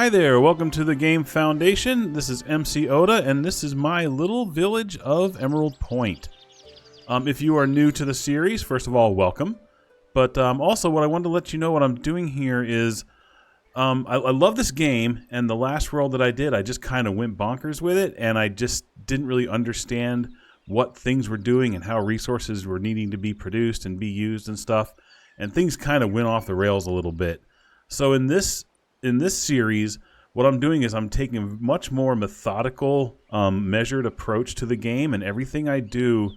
Hi there, welcome to the Game Foundation. This is MC Oda, and this is my little village of Emerald Pointe. If you are new to the series, first of all, welcome. But also, what I wanted to let you know what I'm doing here is, I love this game, and the last world that I did, I just kind of went bonkers with it, and I just didn't really understand what things were doing and how resources were needing to be produced and be used and stuff, and things kind of went off the rails a little bit. So in this series, what I'm doing is I'm taking a much more methodical, measured approach to the game, and everything I do,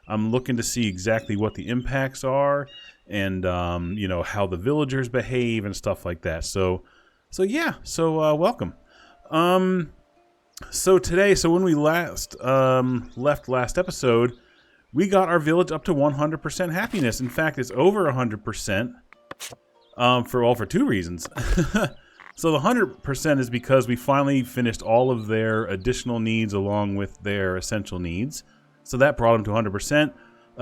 I'm looking to see exactly what the impacts are, and how the villagers behave and stuff like that. So welcome. So today, when we left last episode, we got our village up to 100% happiness. In fact, it's over 100%. For two reasons. So the 100% is because we finally finished all of their additional needs along with their essential needs. So that brought them to 100%.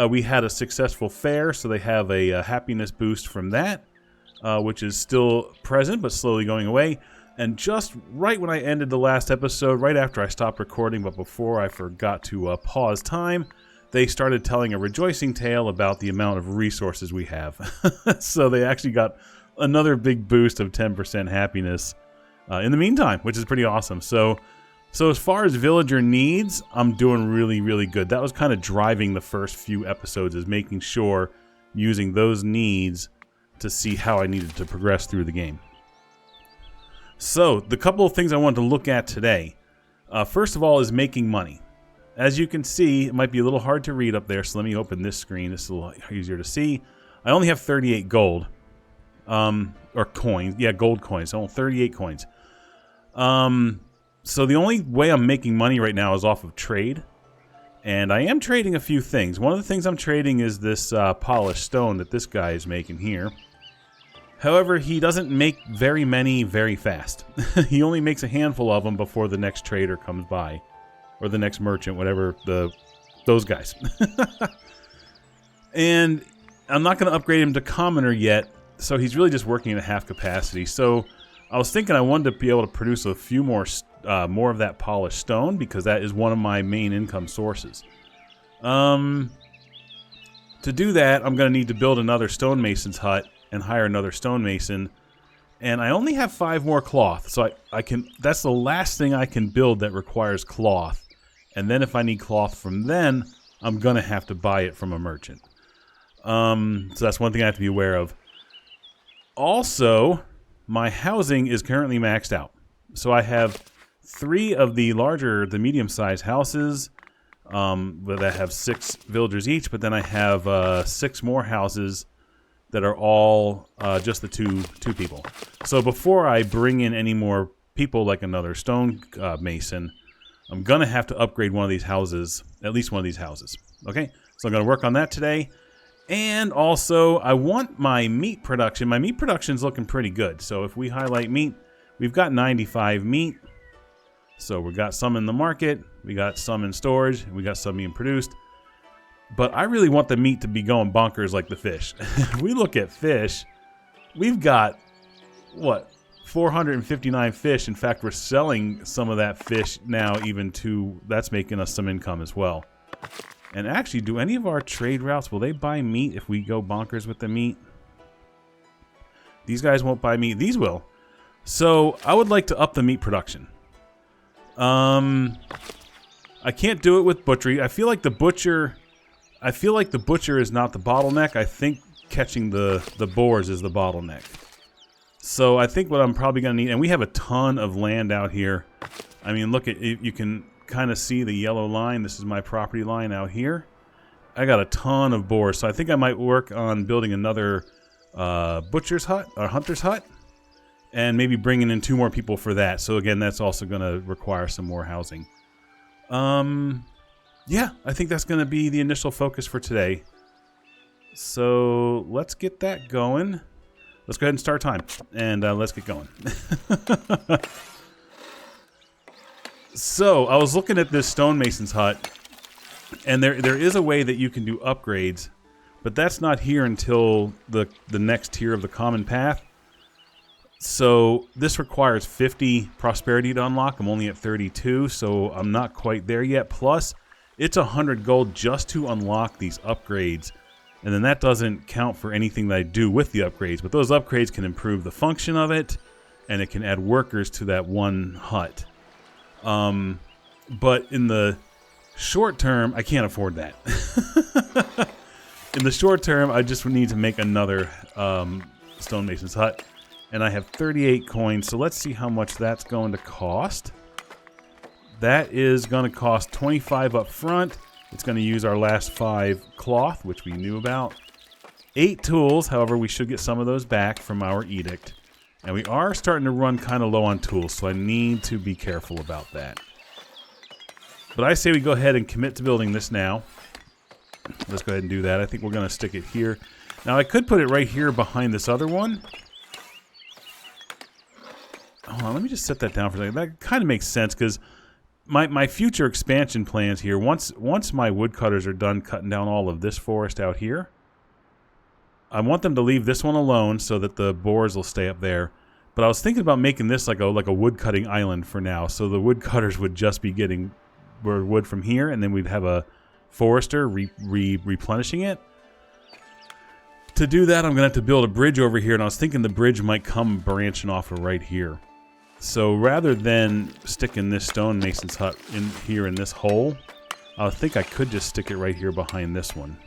We had a successful fair, so they have a happiness boost from that, which is still present but slowly going away. And just right when I ended the last episode, right after I stopped recording, but before I forgot to pause time, they started telling a rejoicing tale about the amount of resources we have. So they actually got another big boost of 10% happiness in the meantime, which is pretty awesome. So as far as villager needs, I'm doing really, really good. That was kind of driving the first few episodes, is making sure, using those needs to see how I needed to progress through the game. So the couple of things I wanted to look at today, first of all, is making money. As you can see, it might be a little hard to read up there, so let me open this screen. This is a little easier to see. I only have 38 gold. Or coins. Yeah, gold coins. Oh, 38 coins. So the only way I'm making money right now is off of trade. And I am trading a few things. One of the things I'm trading is this polished stone that this guy is making here. However, he doesn't make very many very fast. He only makes a handful of them before the next trader comes by. Or the next merchant, whatever those guys. And I'm not going to upgrade him to commoner yet. So he's really just working at half capacity. So I was thinking I wanted to be able to produce a few more of that polished stone, because that is one of my main income sources. To do that, I'm going to need to build another stonemason's hut and hire another stonemason. And I only have 5 more cloth, so I can. That's the last thing I can build that requires cloth. And then if I need cloth from then, I'm going to have to buy it from a merchant. So that's one thing I have to be aware of. Also, my housing is currently maxed out. So I have 3 of the medium-sized houses that have 6 villagers each, but then I have 6 more houses that are all just the two people. So before I bring in any more people, like another stone mason, I'm going to have to upgrade one of these houses, at least one of these houses. Okay, so I'm going to work on that today. And also, I want my meat production. My meat production is looking pretty good. So if we highlight meat, we've got 95 meat. So we've got some in the market, we got some in storage, and we got some being produced. But I really want the meat to be going bonkers like the fish. If we look at fish, we've got, 459 fish. In fact, we're selling some of that fish now, that's making us some income as well. And actually, do any of our trade routes, will they buy meat if we go bonkers with the meat? These guys won't buy meat. These will. So I would like to up the meat production. I can't do it with butchery. I feel like the butcher is not the bottleneck. I think catching the boars is the bottleneck. So I think what I'm probably going to need, and we have a ton of land out here. I mean, look at it, you can kind of see the yellow line. This is my property line out here. I got a ton of boars, so I think I might work on building another butcher's hut or hunter's hut, and maybe bringing in 2 more people for that. So again, that's also going to require some more housing. Yeah, I think that's going to be the initial focus for today. So let's get that going. Let's go ahead and start time, and let's get going. So I was looking at this stonemason's hut, and there is a way that you can do upgrades, but that's not here until the next tier of the common path. So this requires 50 prosperity to unlock. I'm only at 32, so I'm not quite there yet. Plus, it's 100 gold just to unlock these upgrades. And then that doesn't count for anything that I do with the upgrades. But those upgrades can improve the function of it, and it can add workers to that one hut. But in the short term, I can't afford that. In the short term, I just need to make another stonemason's hut. And I have 38 coins, so let's see how much that's going to cost. That is going to cost 25 up front. It's going to use our last 5 cloth, which we knew about. 8 tools, however, we should get some of those back from our edict. And we are starting to run kind of low on tools, so I need to be careful about that. But I say we go ahead and commit to building this now. Let's go ahead and do that. I think we're going to stick it here. Now, I could put it right here behind this other one. Hold on, let me just set that down for a second. That kind of makes sense because my future expansion plans here, once my woodcutters are done cutting down all of this forest out here, I want them to leave this one alone so that the boars will stay up there. But I was thinking about making this like a woodcutting island for now. So the woodcutters would just be getting wood from here, and then we'd have a forester replenishing it. To do that, I'm going to have to build a bridge over here, and I was thinking the bridge might come branching off of right here. So rather than sticking this stonemason's hut in here in this hole, I think I could just stick it right here behind this one.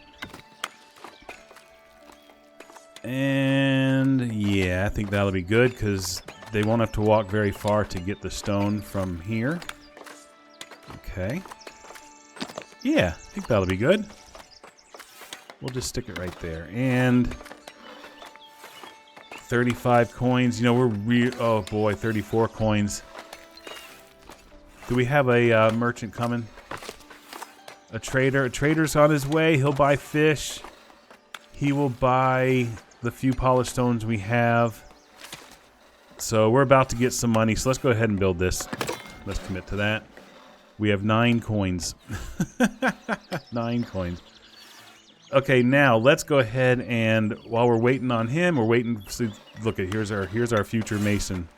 And yeah, I think that'll be good because they won't have to walk very far to get the stone from here. Okay. Yeah, I think that'll be good. We'll just stick it right there. And 35 coins. You know, oh boy, 34 coins. Do we have a merchant coming? A trader. A trader's on his way. He'll buy fish. He will buy the few polished stones we have. So we're about to get some money. So let's go ahead and build this. Let's commit to that. We have 9 coins. 9 coins. Okay, now let's go ahead and while we're waiting on him, we're waiting. So look at here's our future mason.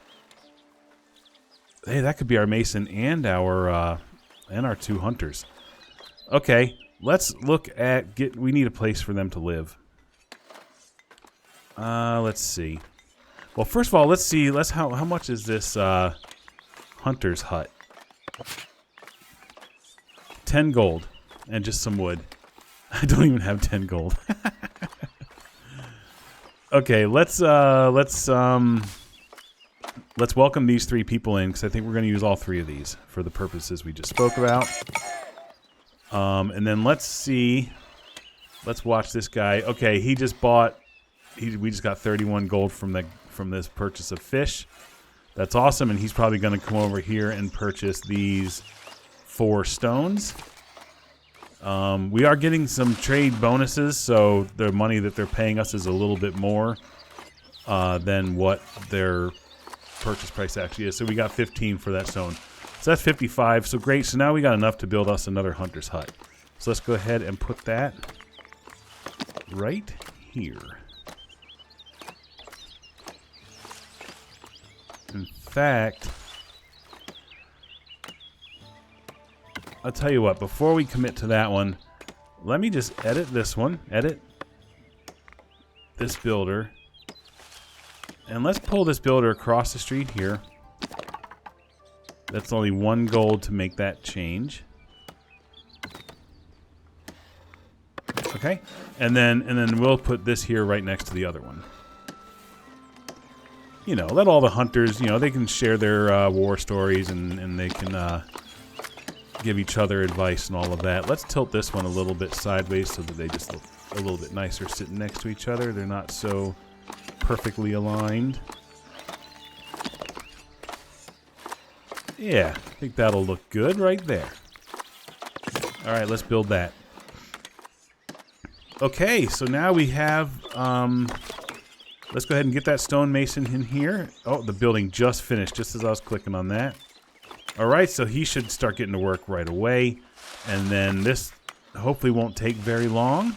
Hey, that could be our mason and our 2 hunters. Okay, let's look at we need a place for them to live. Let's see. Well, first of all, let's see. How much is this hunter's hut? 10 gold and just some wood. I don't even have 10 gold. Okay, let's welcome these 3 people in because I think we're going to use all 3 of these for the purposes we just spoke about. And then let's see. Let's watch this guy. Okay, he just bought. We just got 31 gold from this purchase of fish. That's awesome, and he's probably going to come over here and purchase these 4 stones. We are getting some trade bonuses, so the money that they're paying us is a little bit more than what their purchase price actually is. So we got 15 for that stone. So that's 55. So great. So now we got enough to build us another hunter's hut. So let's go ahead and put that right here. In fact, I'll tell you what, before we commit to that one, let me just edit this one. Edit this builder. And let's pull this builder across the street here. That's only 1 gold to make that change. Okay. And then we'll put this here right next to the other one. You know, let all the hunters, you know, they can share their war stories and they can give each other advice and all of that. Let's tilt this one a little bit sideways so that they just look a little bit nicer sitting next to each other. They're not so perfectly aligned. Yeah, I think that'll look good right there. All right, let's build that. Okay, so now we have... let's go ahead and get that stonemason in here. Oh, the building just finished, just as I was clicking on that. Alright, so he should start getting to work right away. And then this hopefully won't take very long.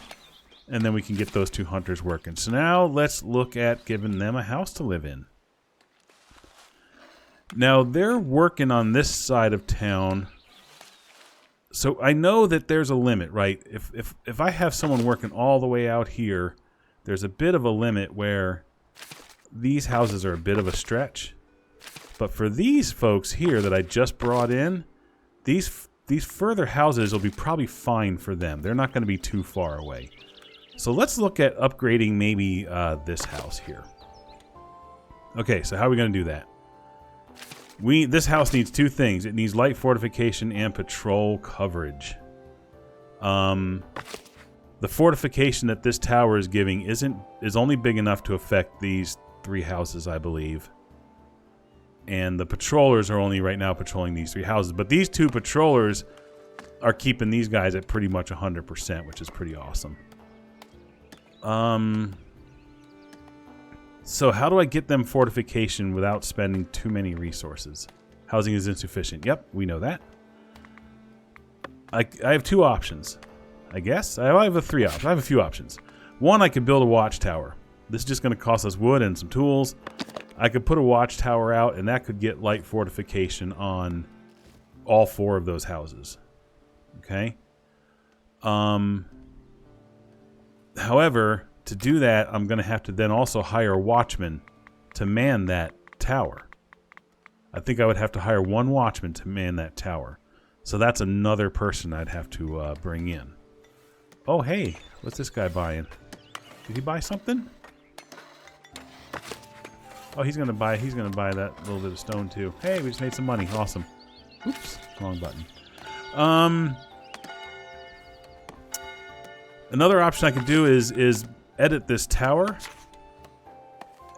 And then we can get those 2 hunters working. So now let's look at giving them a house to live in. Now, they're working on this side of town. So I know that there's a limit, right? If I have someone working all the way out here, there's a bit of a limit where these houses are a bit of a stretch. But for these folks here that I just brought in, these further houses will be probably fine for them. They're not going to be too far away. So let's look at upgrading maybe this house here. Okay, so how are we going to do that? This house needs two things. It needs light fortification and patrol coverage. The fortification that this tower is giving is only big enough to affect these 3 houses, I believe. And the patrollers are only right now patrolling these 3 houses. But these 2 patrollers are keeping these guys at pretty much 100%, which is pretty awesome. So how do I get them fortification without spending too many resources? Housing is insufficient. Yep, we know that. I have 2 options, I guess. I have 3 options. I have a few options. One, I could build a watchtower. This is just going to cost us wood and some tools. I could put a watchtower out, and that could get light fortification on all 4 of those houses. Okay? However, to do that, I'm going to have to then also hire a watchman to man that tower. I think I would have to hire 1 watchman to man that tower. So that's another person I'd have to bring in. Oh, hey, what's this guy buying? Did he buy something? Oh, he's gonna buy that little bit of stone too. Hey, we just made some money. Awesome. Oops, wrong button. Another option I could do is edit this tower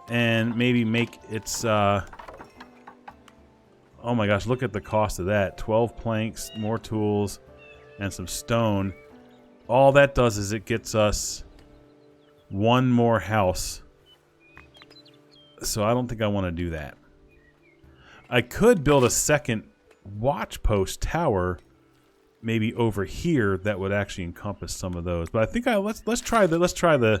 and maybe make its oh my gosh, look at the cost of that. 12 planks, more tools, and some stone. All that does is it gets us 1 more house. So I don't think I want to do that. I could build a second watch post tower maybe over here that would actually encompass some of those. But I think let's try the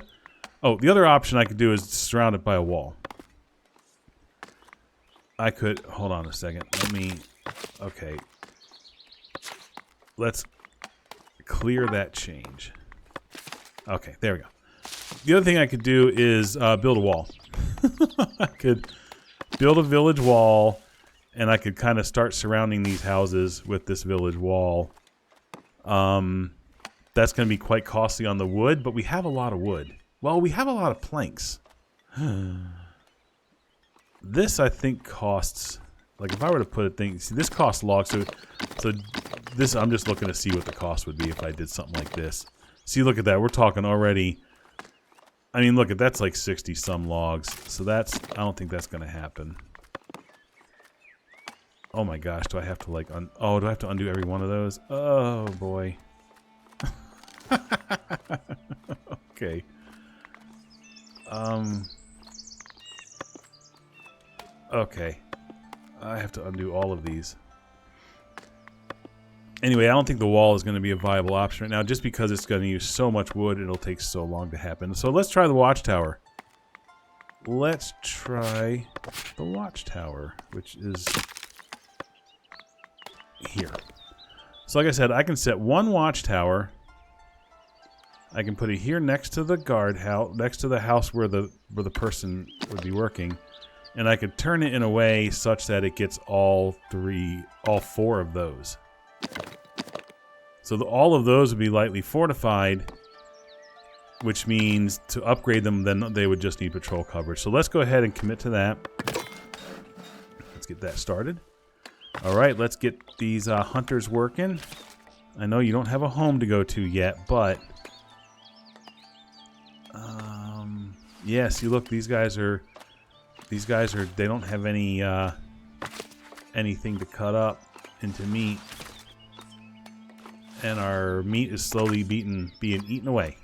oh, the other option I could do is surround it by a wall. I could hold on a second. Okay. Let's clear that change. Okay, there we go. The other thing I could do is build a wall. I could build a village wall, and I could kind of start surrounding these houses with this village wall. That's going to be quite costly on the wood, but we have a lot of wood. Well, we have a lot of planks. This, I think, costs... Like, if I were to put a thing... See, this costs logs, so this... I'm just looking to see what the cost would be if I did something like this. See, look at that. We're talking already... I mean, look, that's like 60-some logs. So that's... I don't think that's going to happen. Oh my gosh, do I have to like... Oh, do I have to undo every one of those? Oh, boy. Okay. Okay. I have to undo all of these. Anyway, I don't think the wall is going to be a viable option right now, just because it's going to use so much wood, it'll take so long to happen. So let's try the watchtower. Let's try the watchtower, which is here. So like I said, I can set 1 watchtower. I can put it here next to the guard house, next to the house where the person would be working. And I could turn it in a way such that it gets all 4 of those. So all of those would be lightly fortified, which means to upgrade them, then they would just need patrol coverage. So let's go ahead and commit to that. Let's get that started. All right, let's get these hunters working. I know you don't have a home to go to yet, but yeah, see, look, these guys are they don't have any anything to cut up into meat. And our meat is slowly being eaten away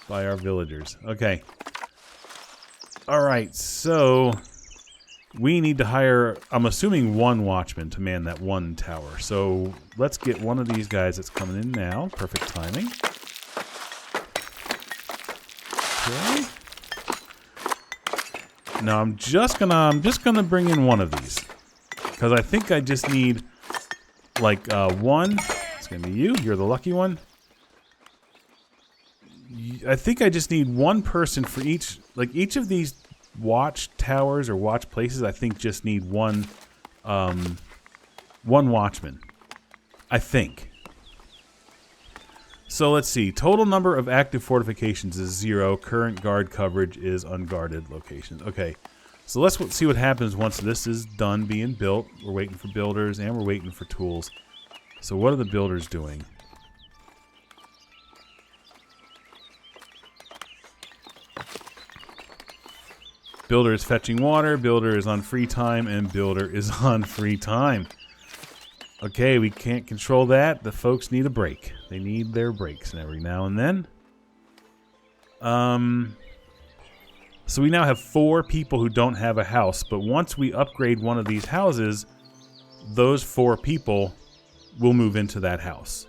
by our villagers. Okay. All right, so we need to hire, I'm assuming, 1 watchman to man that 1 tower. So let's get one of these guys that's coming in now. Perfect timing. Okay. Now I'm just gonna bring in one of these. Because I think I just need like one. It's gonna be you. You're the lucky one. I think I just need one person for each. Like each of these watch towers or watch places, I think just need one watchman. I think. So let's see. Total number of active fortifications is 0. Current guard coverage is unguarded locations. Okay. So let's see what happens once this is done being built. We're waiting for builders and we're waiting for tools. So what are the builders doing? Builder is fetching water, builder is on free time, and builder is on free time. Okay, we can't control that. The folks need a break. They need their breaks every now and then. So we now have 4 people who don't have a house, but once we upgrade one of these houses, those 4 people will move into that house.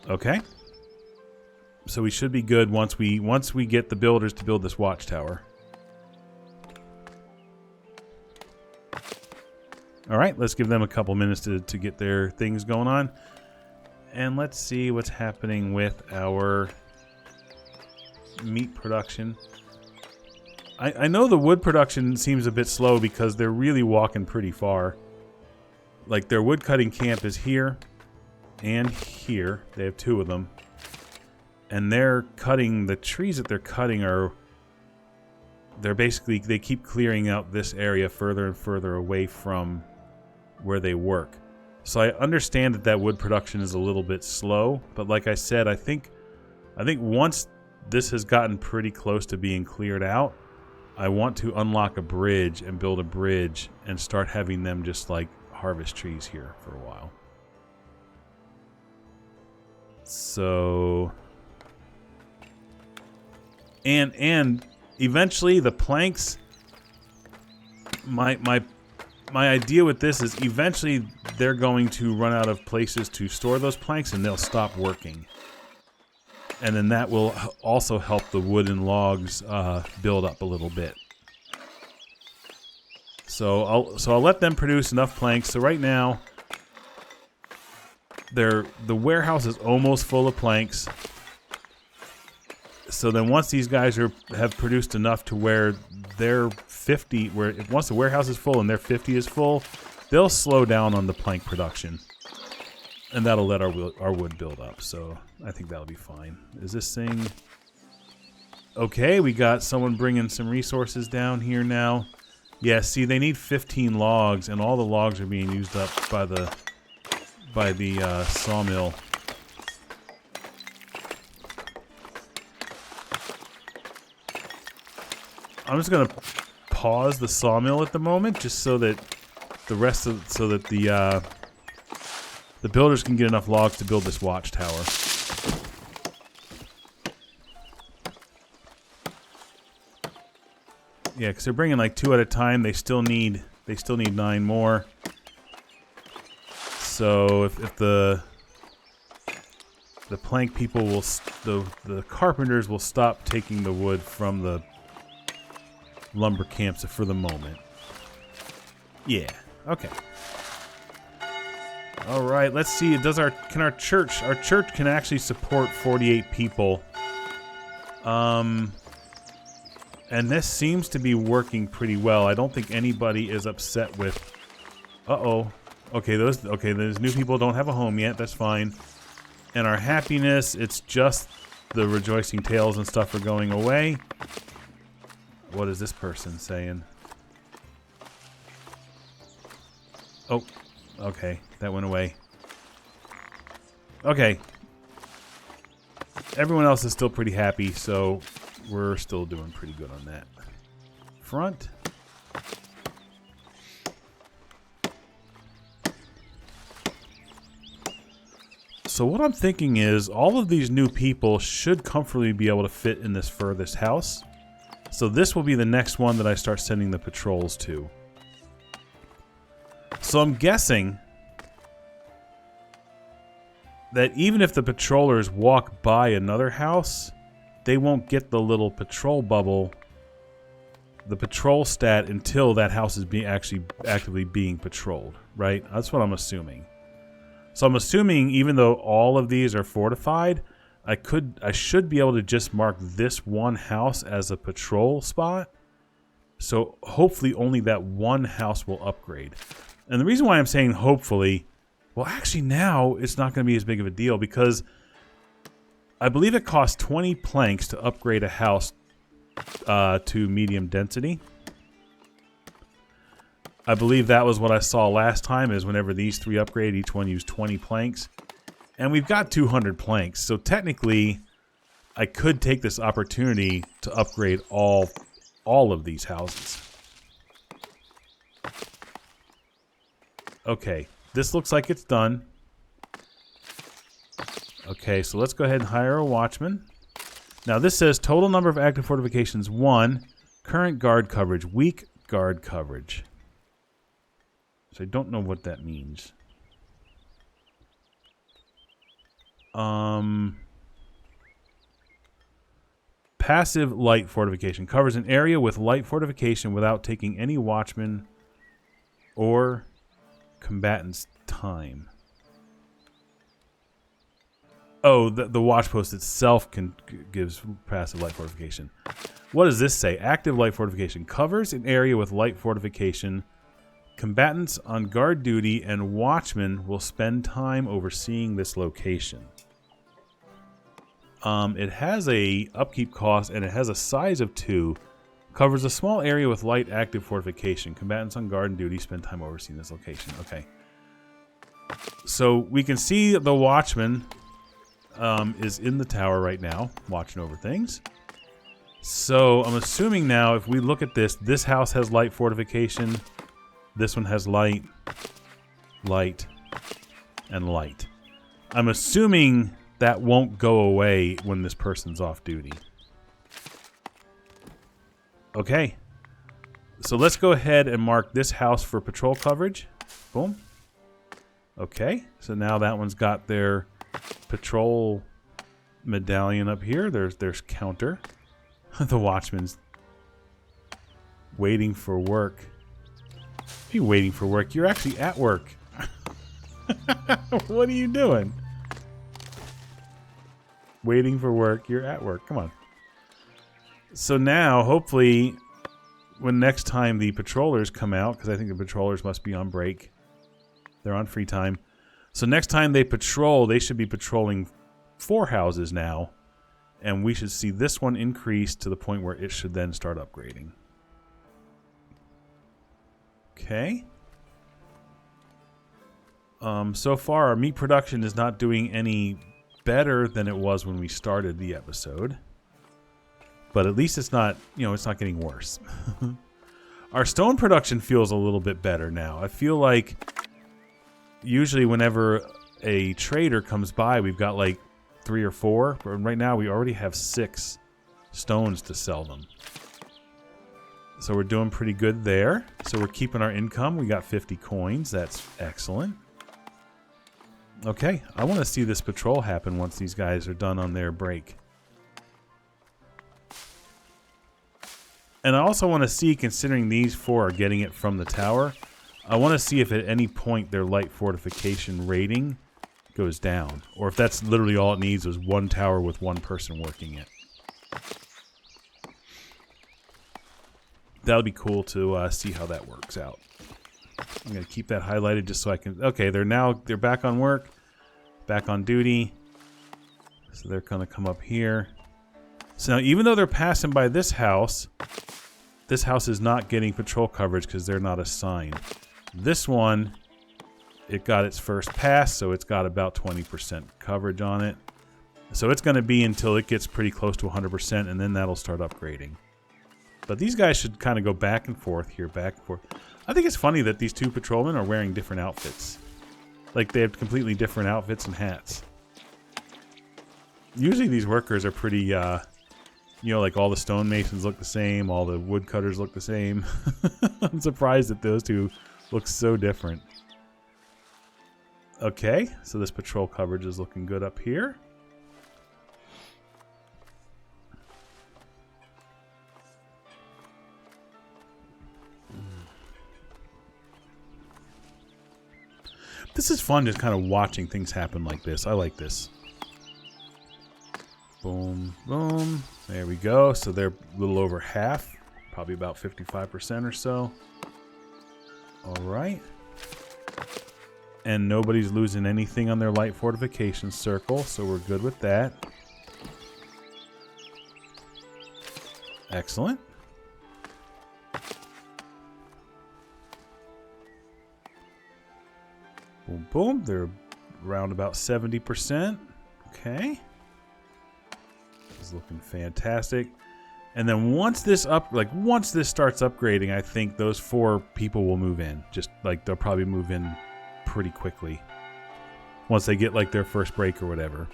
Okay? So we should be good once we get the builders to build this watchtower. All right, let's give them a couple minutes to get their things going on. And let's see what's happening with our meat production. I know the wood production seems a bit slow because they're really walking pretty far. Like their wood cutting camp is here and here. They have 2 of them. And they're cutting, the trees that they're cutting are, they keep clearing out this area further and further away from where they work. So I understand that wood production is a little bit slow, but like I said, I think once this has gotten pretty close to being cleared out, I want to unlock a bridge and build a bridge and start having them just like harvest trees here for a while. So and eventually the planks, my idea with this is eventually they're going to run out of places to store those planks and they'll stop working. And then that will also help the wood and logs build up a little bit. So I'll let them produce enough planks. So right now, the warehouse is almost full of planks. So then once these guys have produced enough to where they're 50, once the warehouse is full and their 50 is full, they'll slow down on the plank production. And that'll let our wood build up. So I think that'll be fine. Is this thing... Okay, we got someone bringing some resources down here now. Yeah, see, they need 15 logs, and all the logs are being used up by the sawmill. I'm just gonna pause the sawmill at the moment, just so that the builders can get enough logs to build this watchtower. Yeah, because they're bringing like 2 at a time. They still need 9 more. So if the plank people will, the carpenters will stop taking the wood from the lumber camps for the moment. Yeah. Okay. All right. Let's see. Can our church can actually support 48 people. And this seems to be working pretty well. I don't think anybody is upset with... Uh-oh. Okay, those new people don't have a home yet. That's fine. And our happiness, it's just the rejoicing tales and stuff are going away. What is this person saying? Oh, okay. That went away. Okay. Everyone else is still pretty happy, so... we're still doing pretty good on that front. So what I'm thinking is all of these new people should comfortably be able to fit in this furthest house. So this will be the next one that I start sending the patrols to. So I'm guessing that even if the patrollers walk by another house, they won't get the little patrol bubble the patrol stat until that house is actually actively being patrolled, right? That's what I'm assuming. So I'm assuming even though all of these are fortified, I should be able to just mark this one house as a patrol spot. So hopefully only that one house will upgrade. And the reason why I'm saying hopefully, well, actually now it's not going to be as big of a deal because I believe it costs 20 planks to upgrade a house to medium density. I believe that was what I saw last time, is whenever these three upgrade, each one used 20 planks. And we've got 200 planks, so technically I could take this opportunity to upgrade all of these houses. Okay, this looks like it's done. Okay, so let's go ahead and hire a watchman. Now this says total number of active fortifications 1, current guard coverage, weak guard coverage. So I don't know what that means. Passive light fortification covers an area with light fortification without taking any watchman or combatant's time. Oh, the watch post itself gives passive light fortification. What does this say? Active light fortification covers an area with light fortification. Combatants on guard duty and watchmen will spend time overseeing this location. It has a upkeep cost and it has a size of 2. Covers a small area with light active fortification. Combatants on guard and duty spend time overseeing this location. Okay. So we can see the watchman is in the tower right now, watching over things. So I'm assuming now if we look at this house has light fortification. This one has light, light, and light. I'm assuming that won't go away when this person's off duty. Okay. So let's go ahead and mark this house for patrol coverage. Boom. Okay. So now that one's got their patrol medallion up here. There's counter. The watchman's waiting for work. What are you waiting for work? You're actually at work. What are you doing? Waiting for work. You're at work. Come on. So now, hopefully, when next time the patrollers come out, because I think the patrollers must be on break. They're on free time. So next time they patrol, they should be patrolling 4 houses now. And we should see this one increase to the point where it should then start upgrading. Okay. So far, our meat production is not doing any better than it was when we started the episode. But at least it's not, it's not getting worse. Our stone production feels a little bit better now. I feel like usually whenever a trader comes by, we've got like 3 or 4. But right now we already have 6 stones to sell them. So we're doing pretty good there. So we're keeping our income. We got 50 coins. That's excellent. Okay, I want to see this patrol happen once these guys are done on their break. And I also want to see, considering these 4 are getting it from the tower, I want to see if at any point their light fortification rating goes down. Or if that's literally all it needs is 1 tower with 1 person working it. That would be cool to see how that works out. I'm going to keep that highlighted just so I can... Okay, they're back on work. Back on duty. So they're going to come up here. So now, even though they're passing by this house is not getting patrol coverage because they're not assigned. This one, it got its first pass, so it's got about 20% coverage on it. So it's going to be until it gets pretty close to 100%, and then that'll start upgrading. But these guys should kind of go back and forth here, back and forth. I think it's funny that these 2 patrolmen are wearing different outfits. Like, they have completely different outfits and hats. Usually these workers are pretty, like all the stonemasons look the same, all the woodcutters look the same. I'm surprised that those 2 look so different. Okay, so this patrol coverage is looking good up here. This is fun, just kind of watching things happen like this. I like this. Boom, boom. There we go. So they're a little over half. Probably about 55% or so. All right. And nobody's losing anything on their light fortification circle, so we're good with that. Excellent. Boom, boom. They're around about 70%. Okay. This is looking fantastic. And then once this starts upgrading, I think those 4 people will move in. Just like they'll probably move in pretty quickly. Once they get like their first break or whatever.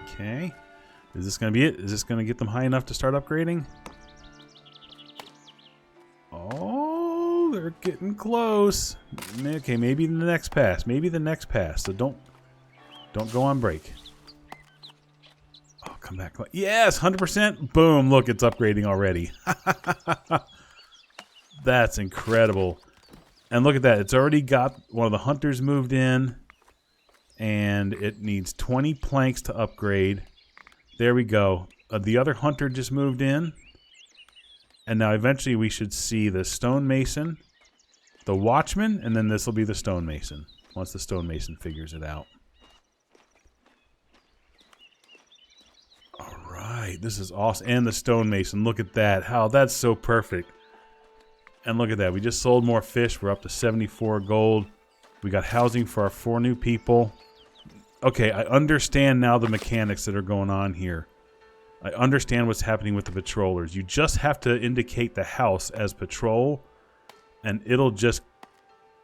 Okay. Is this going to be it? Is this going to get them high enough to start upgrading? Oh, they're getting close. Okay, maybe the next pass. Maybe the next pass. So don't go on break. Oh, come back. Yes, 100%. Boom. Look, it's upgrading already. That's incredible. And look at that. It's already got one of the hunters moved in. And it needs 20 planks to upgrade. There we go. The other hunter just moved in. And now eventually we should see the stonemason, the watchman, and then this will be the stonemason. Once the stonemason figures it out. Alright, this is awesome. And the stonemason, look at that. How that's so perfect. And look at that. We just sold more fish. We're up to 74 gold. We got housing for our 4 new people. Okay, I understand now the mechanics that are going on here. I understand what's happening with the patrollers. You just have to indicate the house as patrol, and it'll just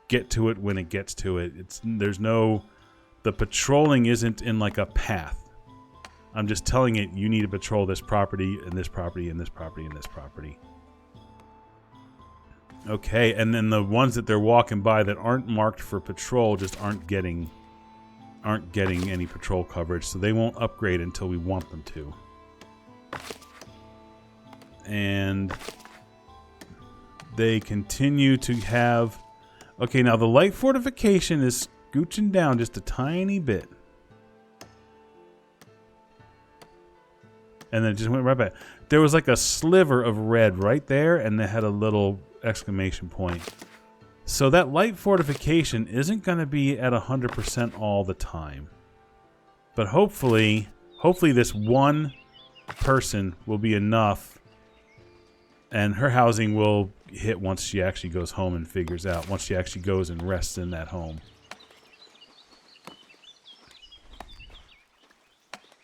get to it when it gets to it. The patrolling isn't in like a path. I'm just telling it you need to patrol this property and this property and this property and this property. Okay, and then the ones that they're walking by that aren't marked for patrol just aren't getting any patrol coverage, so they won't upgrade until we want them to. And they continue to have... Okay, now the light fortification is scooching down just a tiny bit. And then it just went right back. There was like a sliver of red right there, and they had a little exclamation point. So that light fortification isn't going to be at 100% all the time. But hopefully this one person will be enough, and her housing will hit once she actually goes home and figures out, once she actually goes and rests in that home.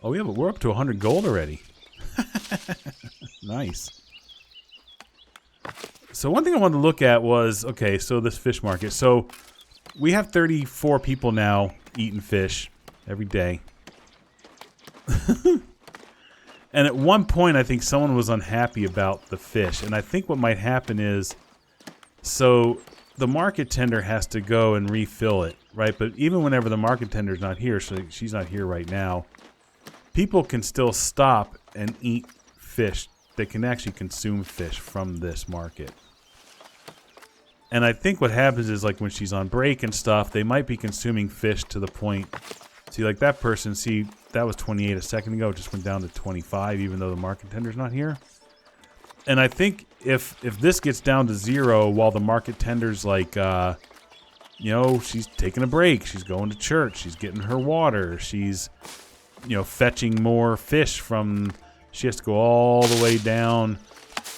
Oh yeah, but we're up to 100 gold already. Nice. So one thing I wanted to look at was, okay, so this fish market. So we have 34 people now eating fish every day. And at one point, I think someone was unhappy about the fish. And I think what might happen is, so the market tender has to go and refill it, right? But even whenever the market tender's not here, so she's not here right now, people can still stop and eat fish. They can actually consume fish from this market. And I think what happens is, like, when she's on break and stuff, they might be consuming fish to the point... See, like that person, see, that was 28 a second ago. It just went down to 25, even though the market tender's not here. And I think if this gets down to 0 while the market tender's like, you know, she's taking a break. She's going to church. She's getting her water. She's, you know, fetching more fish from... She has to go all the way down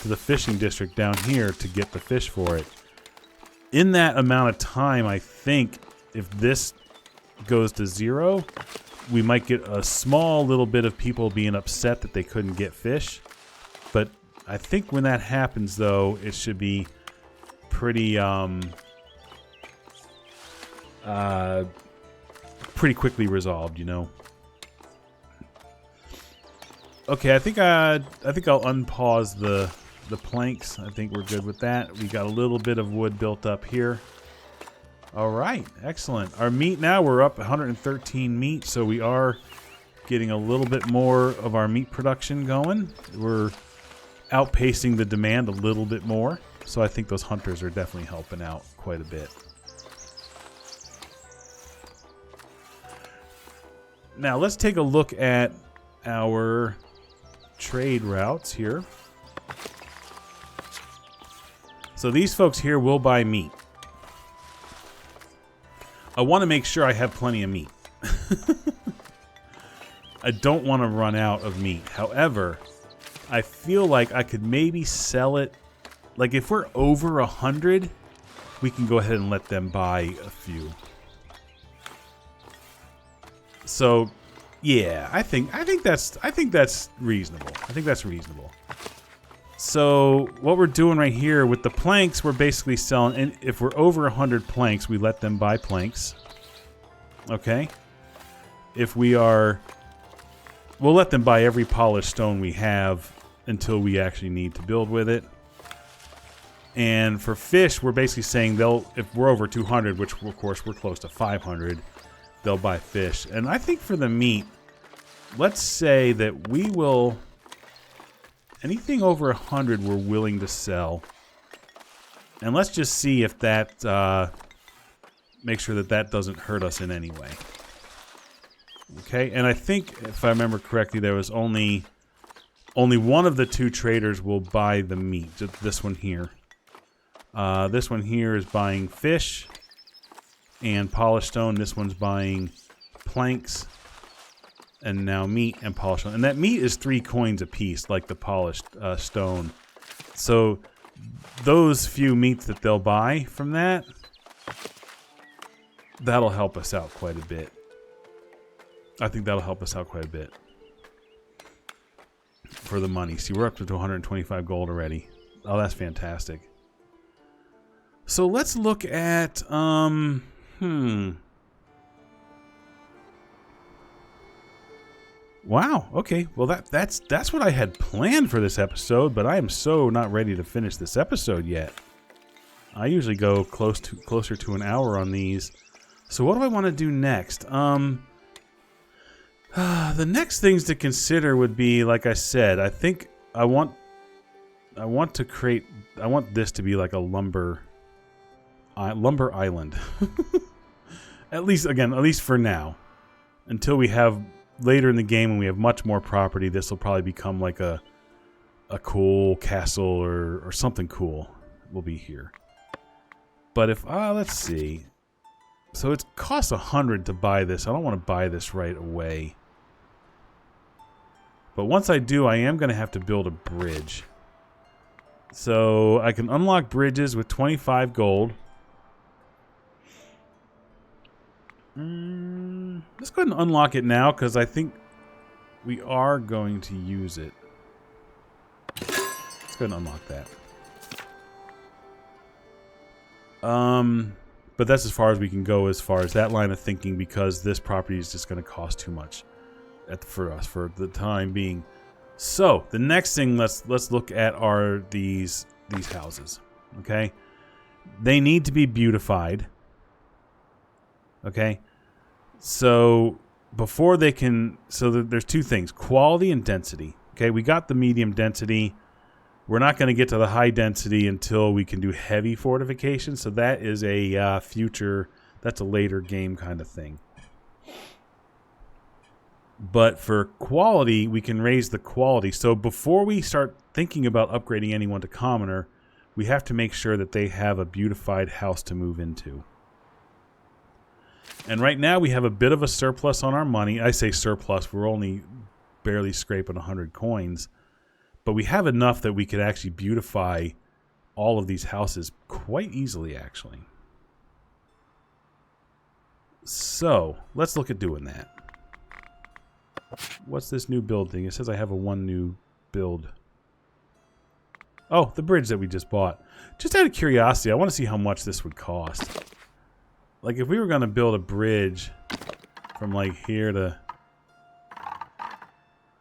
to the fishing district down here to get the fish for it. In that amount of time, I think if this goes to 0, we might get a small little bit of people being upset that they couldn't get fish. But I think when that happens, though, it should be pretty pretty quickly resolved, you know. Okay, I think I'll unpause the planks. I think we're good with that. We got a little bit of wood built up here. All right, excellent. Our meat now, we're up 113 meat, so we are getting a little bit more of our meat production going. We're outpacing the demand a little bit more. So I think those hunters are definitely helping out quite a bit. Now let's take a look at our trade routes here. So these folks here will buy meat. I want to make sure I have plenty of meat. I don't want to run out of meat. However, I feel like I could maybe sell it. Like if we're over 100, we can go ahead and let them buy a few. So, yeah, I think that's reasonable. I think that's reasonable. So what we're doing right here with the planks, we're basically selling. And if we're over 100 planks, we let them buy planks. Okay. If we are, we'll let them buy every polished stone we have until we actually need to build with it. And for fish, we're basically saying if we're over 200, which of course we're close to 500, they'll buy fish. And I think for the meat, let's say that we will, anything over 100 we're willing to sell. And let's just see if that, make sure that that doesn't hurt us in any way. Okay, and I think, if I remember correctly, there was only one of the two traders will buy the meat. Just this one here. This one here is buying fish and polished stone. This one's buying planks and now meat and polished stone. And that meat is 3 coins a piece, like the polished stone. So those few meats that they'll buy from that, that'll help us out quite a bit. I think that'll help us out quite a bit for the money. See, we're up to 125 gold already. Oh, that's fantastic. So let's look at, Wow, okay. Well, that's what I had planned for this episode, but I am so not ready to finish this episode yet. I usually go closer to an hour on these. So what do I want to do next? The next things to consider would be, like I said, I think I want this to be like a lumber island. at least for now. Until we have later in the game when we have much more property, this will probably become like a cool castle or something cool will be here. But if let's see. So it costs 100 to buy this. I don't want to buy this right away. But once I do, I am going to have to build a bridge. So I can unlock bridges with 25 gold. Let's go ahead and unlock it now because I think we are going to use it. Let's go ahead and unlock that. But that's as far as we can go as far as that line of thinking because this property is just going to cost too much for us for the time being. So the next thing let's look at are these houses. Okay, they need to be beautified. Okay, so before they can, there's two things: quality and density. Okay, we got the medium density. We're not going to get to the high density until we can do heavy fortification. So that is a future. That's a later game kind of thing. But for quality, we can raise the quality. So before we start thinking about upgrading anyone to commoner, we have to make sure that they have a beautified house to move into. And right now we have a bit of a surplus on our money. I say surplus, we're only barely scraping 100 coins. But we have enough that we could actually beautify all of these houses quite easily, actually. So let's look at doing that. What's this new build thing? It says I have one new build. Oh, the bridge that we just bought. Just out of curiosity, I want to see how much this would cost. Like if we were going to build a bridge from like here to...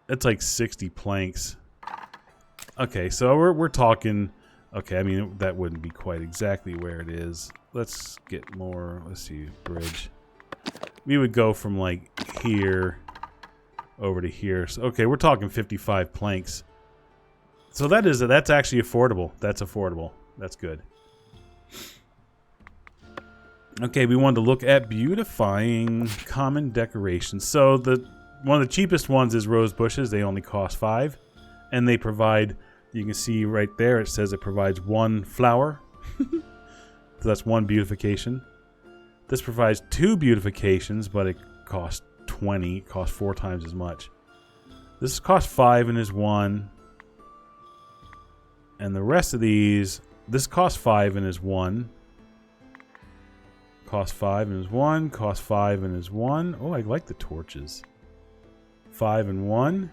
It's like 60 planks. Okay, so we're talking... Okay, I mean, that wouldn't be quite exactly where it is. Let's get more... Let's see, bridge. We would go from like here... over to here. So, okay, we're talking 55 planks. So that's actually affordable. That's affordable. That's good. Okay, we wanted to look at beautifying common decorations. So one of the cheapest ones is rose bushes. They only cost 5. And they provide, you can see right there, it says it provides 1 flower. So that's 1 beautification. This provides 2 beautifications, but it costs 20. It costs 4 times as much. This costs 5 and is 1. And the rest of these, this costs 5 and is 1. Cost 5 and is 1. Cost 5 and is 1. Oh, I like the torches. 5 and 1.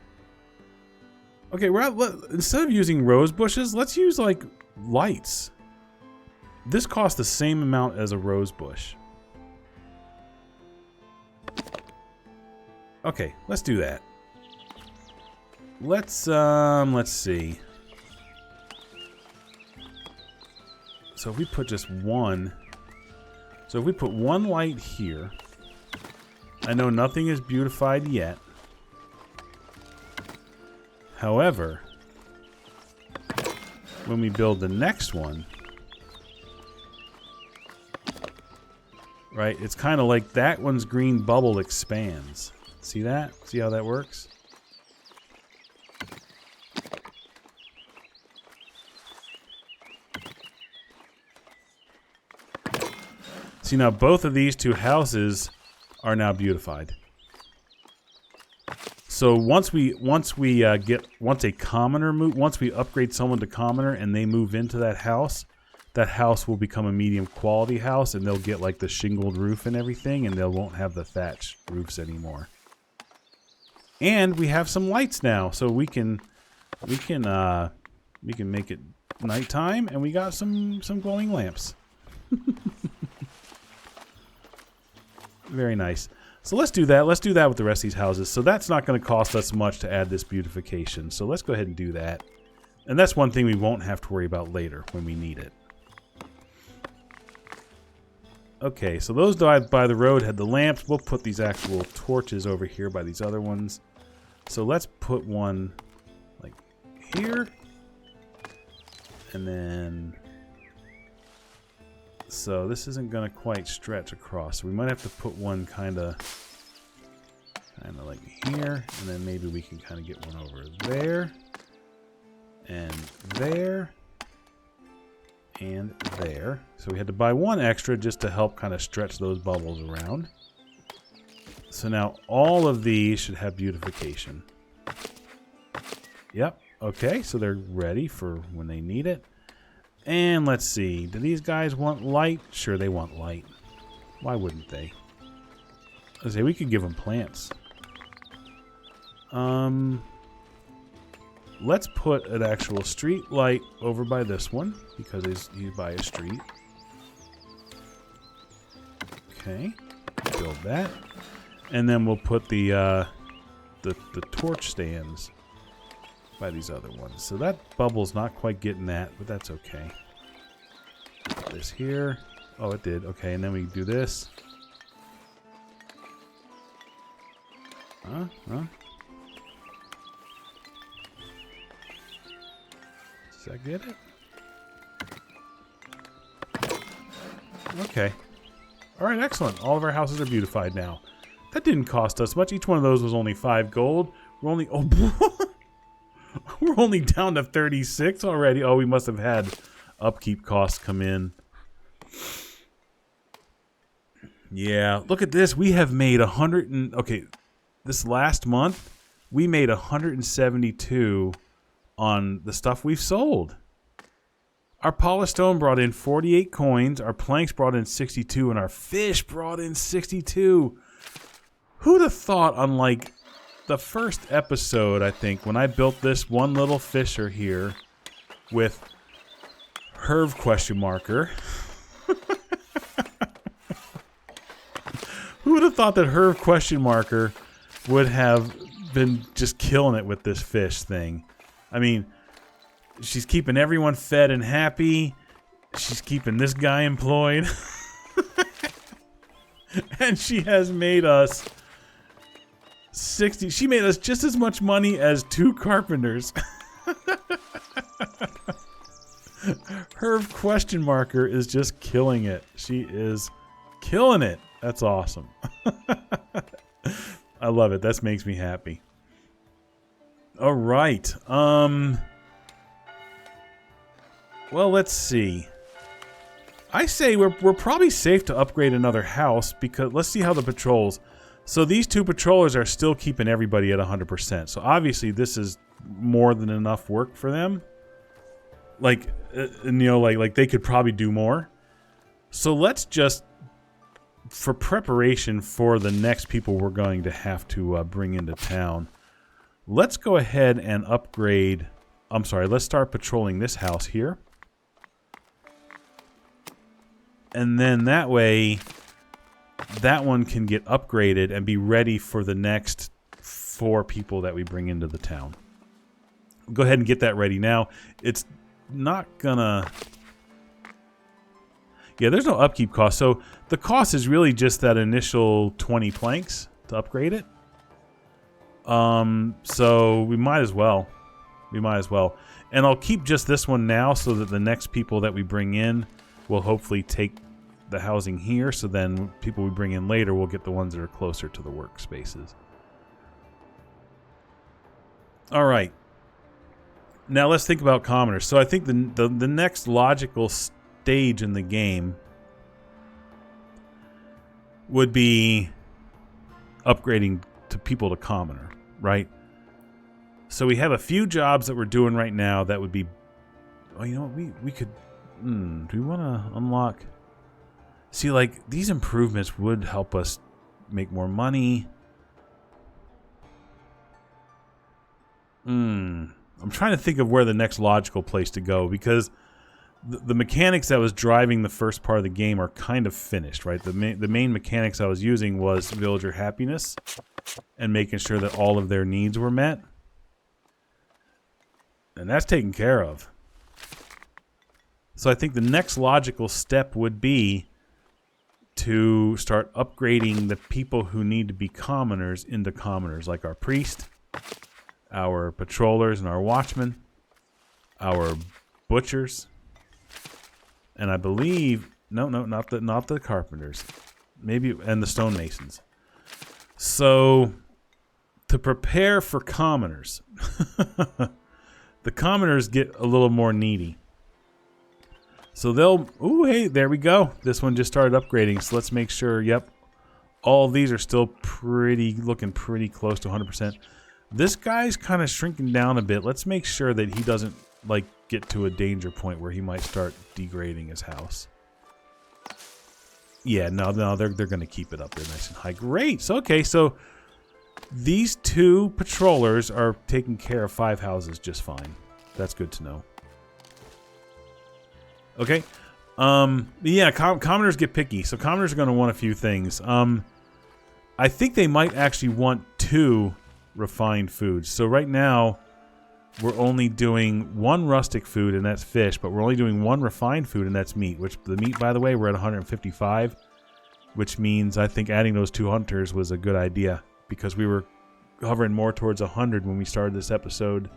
Okay, instead of using rose bushes, let's use like lights. This costs the same amount as a rose bush. Okay, let's do that. Let's see. So if we put just 1. So if we put 1 light here, I know nothing is beautified yet. However, when we build the next one, right, it's kind of like that one's green bubble expands. See that? See how that works? See, now both of these 2 houses are now beautified. So once we upgrade someone to commoner and they move into that house will become a medium quality house, and they'll get like the shingled roof and everything, and they won't have the thatch roofs anymore. And we have some lights now, so we can make it nighttime, and we got some glowing lamps. Very nice. So let's do that. Let's do that with the rest of these houses. So that's not going to cost us much to add this beautification. So let's go ahead and do that. And that's one thing we won't have to worry about later when we need it. Okay, so those by the road had the lamps. We'll put these actual torches over here by these other ones. So let's put one like here. And then... So this isn't going to quite stretch across. So we might have to put one kind of like here. And then maybe we can kind of get one over there. And there. And there. So we had to buy one extra just to help kind of stretch those bubbles around. So now all of these should have beautification. Yep. Okay, so they're ready for when they need it. And let's see. Do these guys want light? Sure, they want light. Why wouldn't they? Let's say we could give them plants. Let's put an actual street light over by this one because he's by a street. Okay, build that, and then we'll put the torch stands by these other ones. So that bubble's not quite getting that, but that's okay. Put this here. Oh, it did. Okay, and then we do this. Huh? Does that get it? Okay. Alright, excellent. All of our houses are beautified now. That didn't cost us much. Each one of those was only 5 gold. We're only... Oh, we're only down to 36 already. Oh, we must have had upkeep costs come in. Yeah, look at this. We have made 100 and... Okay, this last month, we made 172 on the stuff we've sold. Our polished stone brought in 48 coins, our planks brought in 62, and our fish brought in 62. Who'd have thought on, like, the first episode, I think, when I built this one little fisher here with Herv question marker. Who would have thought that Herv question marker would have been just killing it with this fish thing? I mean, she's keeping everyone fed and happy. She's keeping this guy employed. And she has made us 60. She made us just as much money as 2 carpenters. Her question marker is just killing it. She is killing it. That's awesome. I love it. That makes me happy. All right. Well, let's see. I say we're probably safe to upgrade another house because let's see how the patrols. So these two patrollers are still keeping everybody at 100%. So obviously this is more than enough work for them. Like, like they could probably do more. So let's just, for preparation for the next people we're going to have to bring into town, let's go ahead and upgrade. I'm sorry, let's start patrolling this house here. And then that way, that one can get upgraded and be ready for the next 4 people that we bring into the town. Go ahead and get that ready now. It's not gonna... Yeah, there's no upkeep cost. So the cost is really just that initial 20 planks to upgrade it. So we might as well. And I'll keep just this one now so that the next people that we bring in will hopefully take the housing here. So then people we bring in later will get the ones that are closer to the workspaces. All right. Now let's think about commoners. So I think the next logical stage in the game would be upgrading to people to commoner, right? So we have a few jobs that we're doing right now that would be... Oh, you know what? We could... do we want to unlock... See, like, these improvements would help us make more money. I'm trying to think of where the next logical place to go, because the mechanics that was driving the first part of the game are kind of finished, right? The main mechanics I was using was villager happiness and making sure that all of their needs were met. And that's taken care of. So I think the next logical step would be to start upgrading the people who need to be commoners into commoners, like our priest, our patrollers and our watchmen, our butchers, and I believe not the carpenters, maybe, and the stonemasons. So to prepare for commoners, the commoners get a little more needy. So they'll... Ooh, hey, there we go. This one just started upgrading, so let's make sure, yep, all of these are still looking pretty close to 100%. This guy's kind of shrinking down a bit. Let's make sure that he doesn't, like, get to a danger point where he might start degrading his house. Yeah, no, they're going to keep it up there nice and high. Great. So, okay, so these 2 patrollers are taking care of 5 houses just fine. That's good to know. Okay. Yeah, commoners get picky. So commoners are going to want a few things. I think they might actually want 2 refined foods. So right now, we're only doing 1 rustic food, and that's fish, but we're only doing 1 refined food, and that's meat. Which the meat, by the way, we're at 155, which means I think adding those 2 hunters was a good idea, because we were hovering more towards 100 when we started this episode.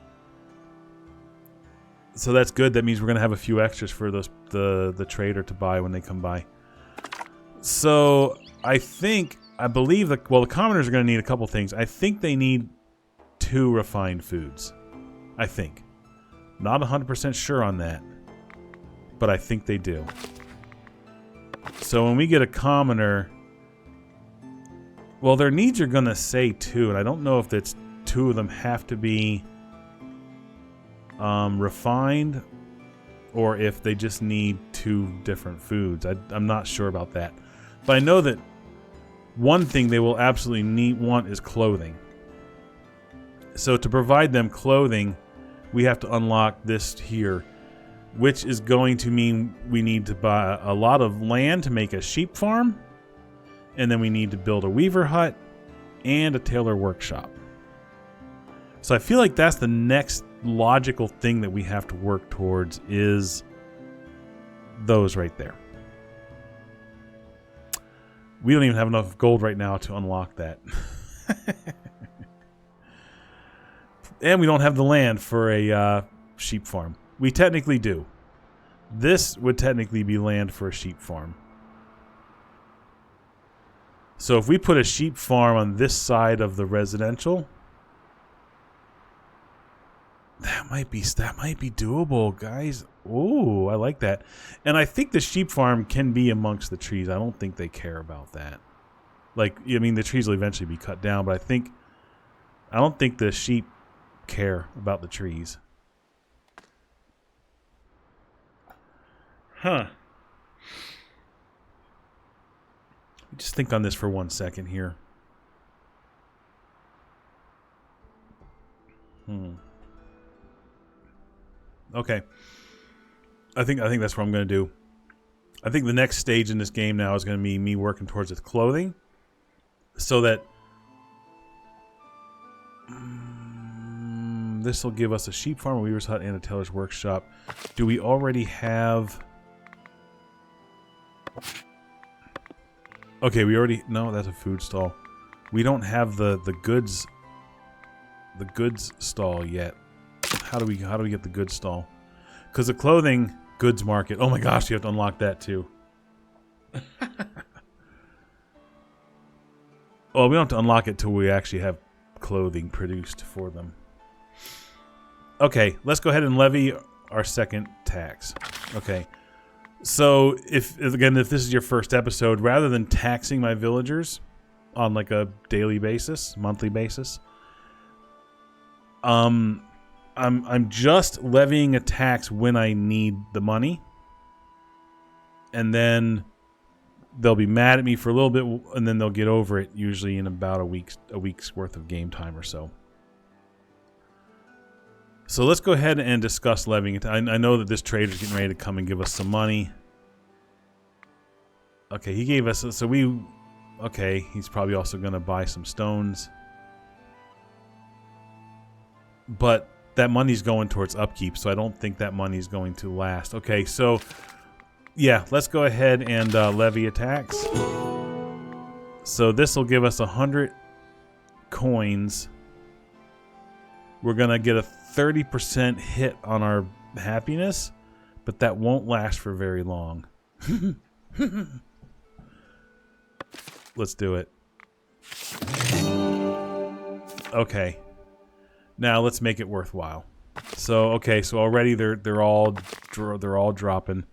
So that's good. That means we're going to have a few extras for the trader to buy when they come by. So I believe that, well, the commoners are going to need a couple things. I think they need 2 refined foods. I think. Not 100% sure on that, but I think they do. So when we get a commoner, well, their needs are going to say 2, and I don't know if that's 2 of them have to be refined, or if they just need 2 different foods. I'm not sure about that. But I know that one thing they will absolutely want is clothing. So to provide them clothing, we have to unlock this here, which is going to mean we need to buy a lot of land to make a sheep farm, and then we need to build a weaver hut and a tailor workshop. So I feel like that's the next logical thing that we have to work towards, is those right there. We don't even have enough gold right now to unlock that. And we don't have the land for a sheep farm. We technically do, This would technically be land for a sheep farm. So if we put a sheep farm on this side of the residential, that might be doable, guys. Ooh, I like that. And I think the sheep farm can be amongst the trees. I don't think they care about that. Like, I mean, the trees will eventually be cut down, but I don't think the sheep care about the trees. Huh. Just think on this for 1 second here. Okay. I think that's what I'm going to do. I think the next stage in this game now is going to be me working towards its clothing, so that this will give us a sheep farm, a weaver's hut, and a tailor's workshop. Do we already have? Okay, we already... No, that's a food stall. We don't have the goods stall yet. How do we get the goods stall? Because the clothing goods market... Oh my gosh, you have to unlock that too. Well, we don't have to unlock it till we actually have clothing produced for them. Okay, let's go ahead and levy our second tax. Okay. So, if this is your first episode, rather than taxing my villagers on like a daily basis, monthly basis, I'm just levying a tax when I need the money, and then they'll be mad at me for a little bit, and then they'll get over it. Usually in about a week's worth of game time or so. So let's go ahead and discuss levying it. I know that this trader's getting ready to come and give us some money. Okay, he gave us... So we... Okay, he's probably also going to buy some stones. But that money's going towards upkeep, so I don't think that money's going to last. Okay, so... Yeah, let's go ahead and levy a tax. So this will give us 100 coins. We're going to get a 30% hit on our happiness, but that won't last for very long. Let's do it. Okay. Now let's make it worthwhile. So okay, so already they're all dropping.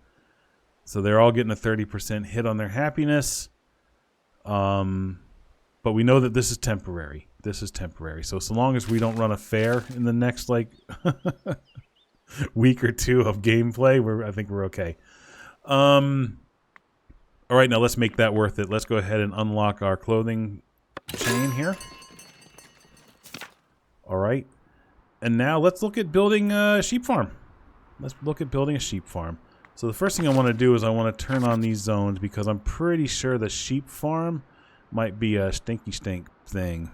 So they're all getting a 30% hit on their happiness. But we know that this is temporary. This is temporary. So long as we don't run a fair in the next like week or two of gameplay, I think we're okay. All right, now let's make that worth it. Let's go ahead and unlock our clothing chain here. All right. And now let's look at building a sheep farm. Let's look at building a sheep farm. So the first thing I want to do is I want to turn on these zones because I'm pretty sure the sheep farm might be a stinky stink thing.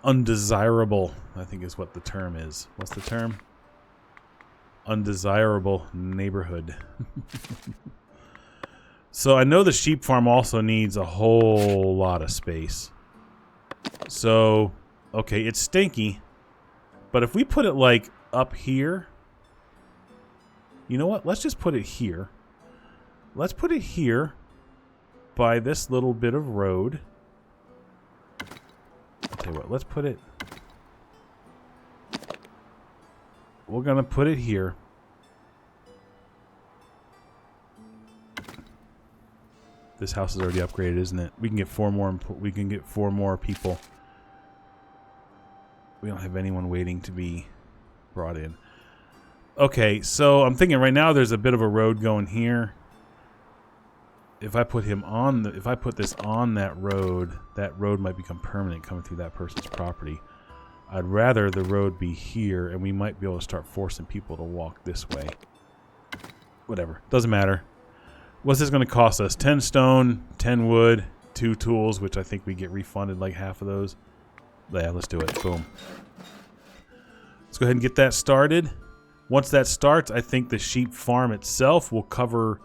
Undesirable, I think is what the term is. What's the term? Undesirable neighborhood. So I know the sheep farm also needs a whole lot of space. So, okay, it's stinky. But if we put it like up here, you know what? Let's just put it here. Let's put it here by this little bit of road. I'll tell you what, let's put it... We're going to put it here. This house is already upgraded, isn't it? We can get four more people. We don't have anyone waiting to be brought in. Okay, so I'm thinking right now there's a bit of a road going here. If I put him on if I put this on that road might become permanent coming through that person's property. I'd rather the road be here, and we might be able to start forcing people to walk this way. Whatever. Doesn't matter. What's this going to cost us? 10 stone, 10 wood, 2 tools, which I think we get refunded like half of those. Yeah, let's do it. Boom. Let's go ahead and get that started. Once that starts, I think the sheep farm itself will cover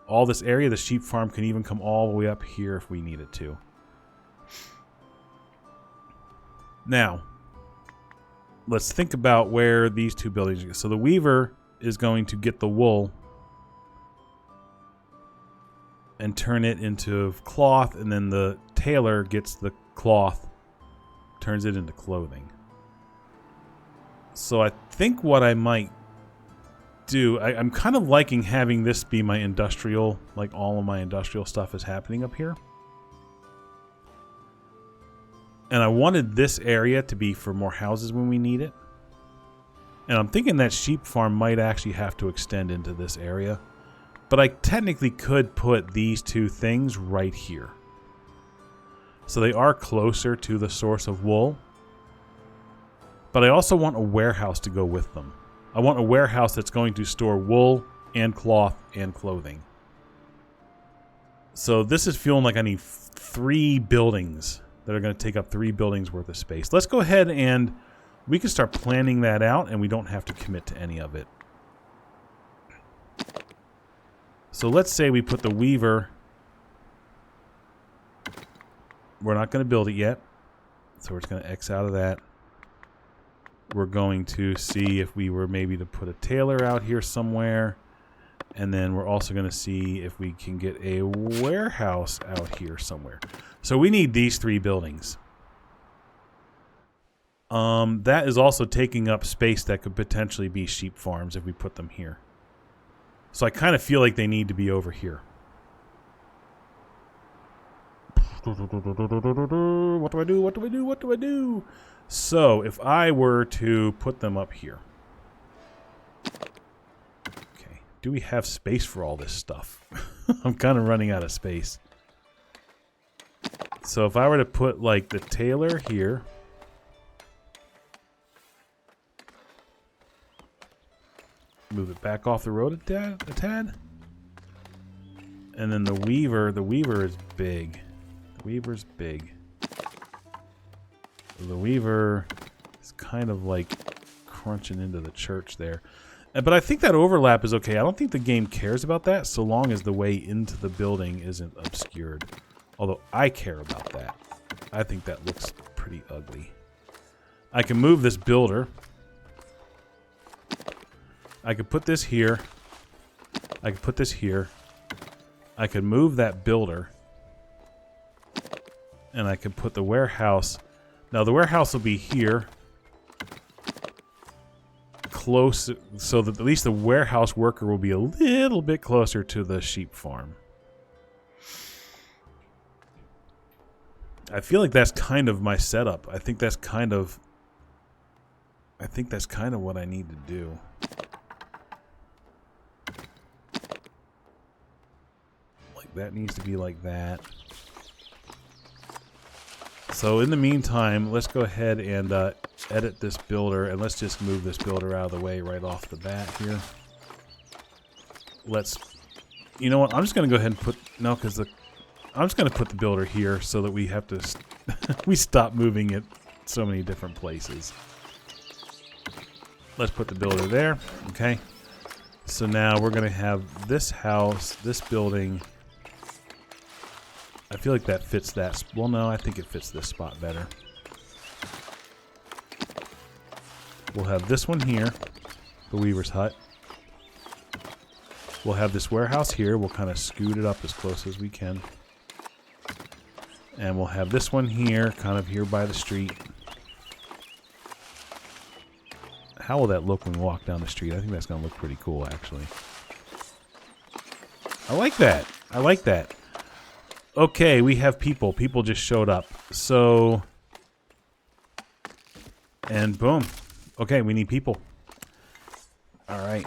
all this area. The sheep farm can even come all the way up here if we need it to. Now, let's think about where these two buildings are. So the weaver is going to get the wool and turn it into cloth, and then the tailor gets the cloth, turns it into clothing. So I think what I might do, I'm kind of liking having this be my industrial, like all of my industrial stuff is happening up here. And I wanted this area to be for more houses when we need it. And I'm thinking that sheep farm might actually have to extend into this area. But I technically could put these two things right here. So they are closer to the source of wool. But I also want a warehouse to go with them. I want a warehouse that's going to store wool and cloth and clothing. So this is feeling like I need 3 buildings that are going to take up 3 buildings worth of space. Let's go ahead and we can start planning that out, and we don't have to commit to any of it. So let's say we put the weaver. We're not going to build it yet, so we're just going to X out of that. We're going to see if we were maybe to put a tailor out here somewhere. And then we're also going to see if we can get a warehouse out here somewhere. So we need these 3 buildings. That is also taking up space that could potentially be sheep farms if we put them here. So I kind of feel like they need to be over here. What do I do? What do I do? What do I do? So if I were to put them up here. Okay. Do we have space for all this stuff? I'm kind of running out of space. So if I were to put like the tailor here. Move it back off the road a tad. And then the weaver is big. The weaver's big. The weaver is kind of like crunching into the church there. But I think that overlap is okay. I don't think the game cares about that so long as the way into the building isn't obscured. Although I care about that. I think that looks pretty ugly. I can move this builder. I could put this here. I could put this here. I could move that builder. And I could put the warehouse. Now the warehouse will be here. Close, so that at least the warehouse worker will be a little bit closer to the sheep farm. I feel like that's kind of my setup. I think that's kind of what I need to do. Like that needs to be like that. So in the meantime, let's go ahead and edit this builder, and let's just move this builder out of the way right off the bat here. You know what? I'm just going to go ahead and put, no, because I'm just going to put the builder here so that we have to, we stop moving it so many different places. Let's put the builder there, okay? So now we're going to have this house, this building. I feel like that fits that. Well, no, I think it fits this spot better. We'll have this one here, the weaver's hut. We'll have this warehouse here. We'll kind of scoot it up as close as we can. And we'll have this one here, kind of here by the street. How will that look when we walk down the street? I think that's going to look pretty cool, actually. I like that. I like that. Okay, we have people. People just showed up. So, and boom. Okay, we need people. All right.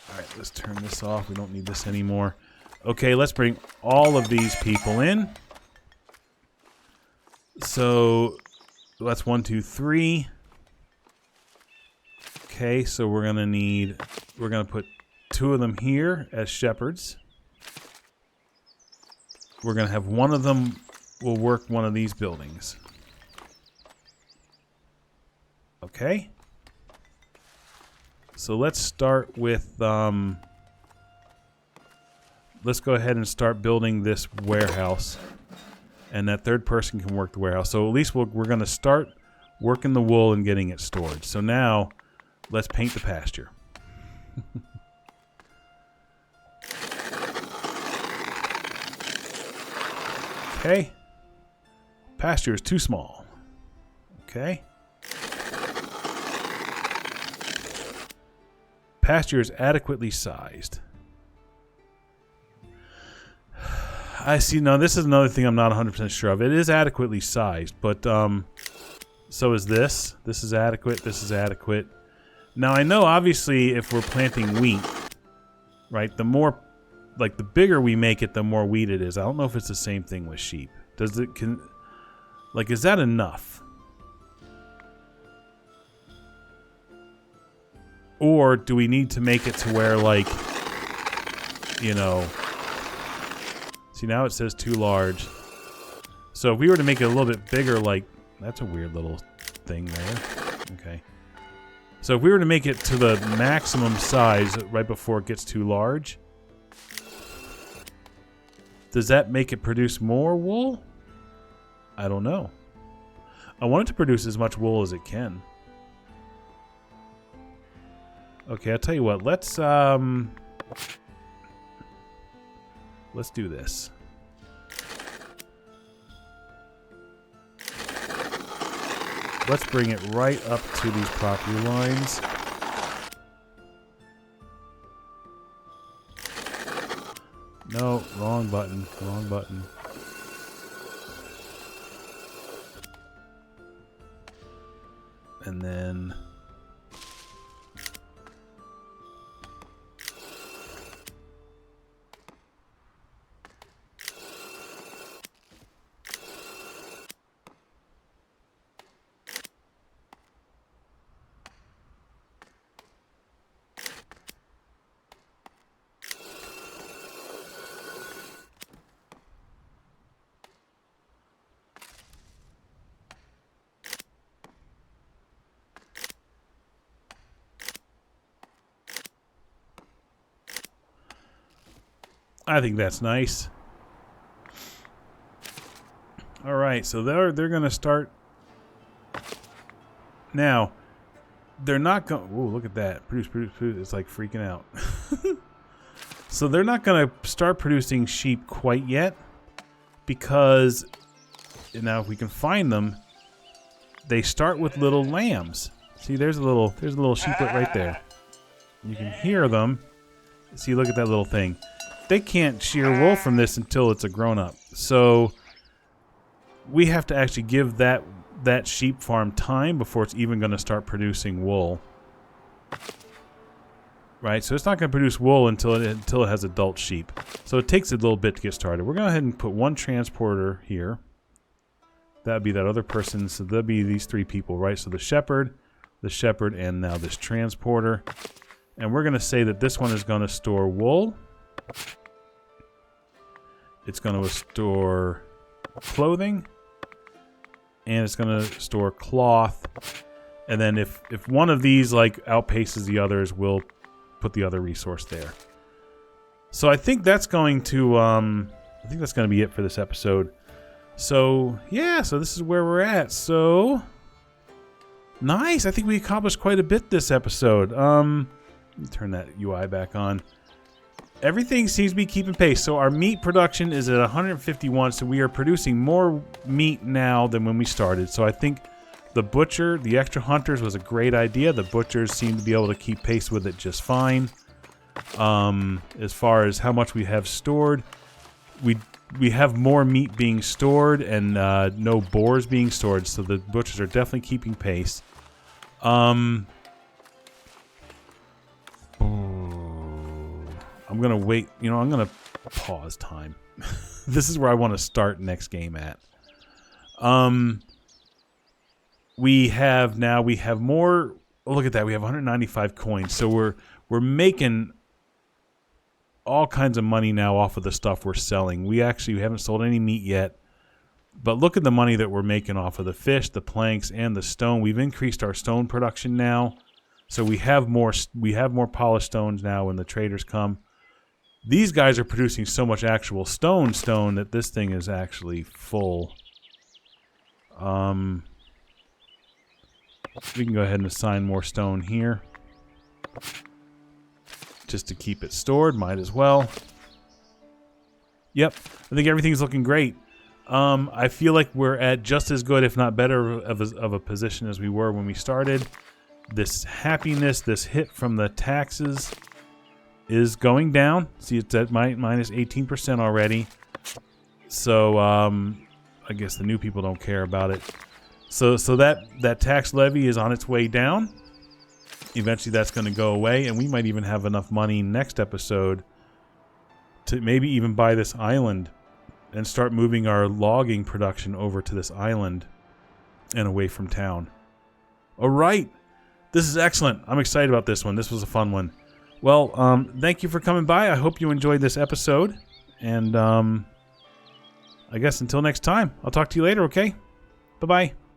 All right, let's turn this off. We don't need this anymore. Okay, let's bring all of these people in. So, that's 1, 2, 3. Okay, so we're going to put 2 of them here as shepherds. We're going to have one of them will work one of these buildings. Okay. So let's start with, let's go ahead and start building this warehouse. And that third person can work the warehouse. So at least we're going to start working the wool and getting it stored. So now, let's paint the pasture. Okay. Pasture is too small. Okay. Pasture is adequately sized. I see. Now, this is another thing I'm not 100% sure of. It is adequately sized, but so is this. This is adequate. This is adequate. Now, I know, obviously, if we're planting wheat, right, the more, like, the bigger we make it, the more wheat it is. I don't know if it's the same thing with sheep. Does it, like, is that enough? Or do we need to make it to where, like, you know... See, now it says too large. So if we were to make it a little bit bigger, like... That's a weird little thing there. Okay. So if we were to make it to the maximum size right before it gets too large... Does that make it produce more wool? I don't know. I want it to produce as much wool as it can. Okay, I'll tell you what. Let's do this. Let's bring it right up to these property lines. No, wrong button. Wrong button. And then... I think that's nice. All right, so they're going to start now. They're not going. Whoa, look at that! Produce. It's like freaking out. So they're not going to start producing sheep quite yet, because now if we can find them, they start with little lambs. See, there's a little sheeplet right there. You can hear them. See, look at that little thing. They can't shear wool from this until it's a grown-up. So we have to actually give that sheep farm time before it's even going to start producing wool. Right? So it's not going to produce wool until it has adult sheep. So it takes a little bit to get started. We're going to go ahead and put one transporter here. That would be that other person. So there'll be these three people, right? So the shepherd, and now this transporter. And we're going to say that this one is going to store wool. It's going to store clothing, and it's going to store cloth. And then if one of these like outpaces the others, we'll put the other resource there. So I think that's going to be it for this episode. So yeah, so this is where we're at. So nice. I think we accomplished quite a bit this episode. Let me turn that UI back on. Everything seems to be keeping pace. So our meat production is at 151, so we are producing more meat now than when we started. So I think the extra hunters was a great idea. The butchers seem to be able to keep pace with it just fine. As far as how much we have stored, we have more meat being stored and no boars being stored, so the butchers are definitely keeping pace. I'm going to wait. I'm going to pause time. This is where I want to start next game at. We have more. Oh, look at that. We have 195 coins. So we're making all kinds of money now off of the stuff we're selling. We haven't sold any meat yet. But look at the money that we're making off of the fish, the planks, and the stone. We've increased our stone production now. So we have more polished stones now when the traders come. These guys are producing so much actual stone that this thing is actually full. We can go ahead and assign more stone here. Just to keep it stored, might as well. Yep, I think everything's looking great. I feel like we're at just as good, if not better, of a position as we were when we started. This happiness, this hit from the taxes is going down. See, it's at minus 18% already. So, I guess the new people don't care about it. So that tax levy is on its way down. Eventually that's going to go away, and we might even have enough money next episode to maybe even buy this island and start moving our logging production over to this island and away from town. All right. This is excellent. I'm excited about this one. This was a fun one. Well, thank you for coming by. I hope you enjoyed this episode. And I guess until next time, I'll talk to you later, okay? Bye-bye.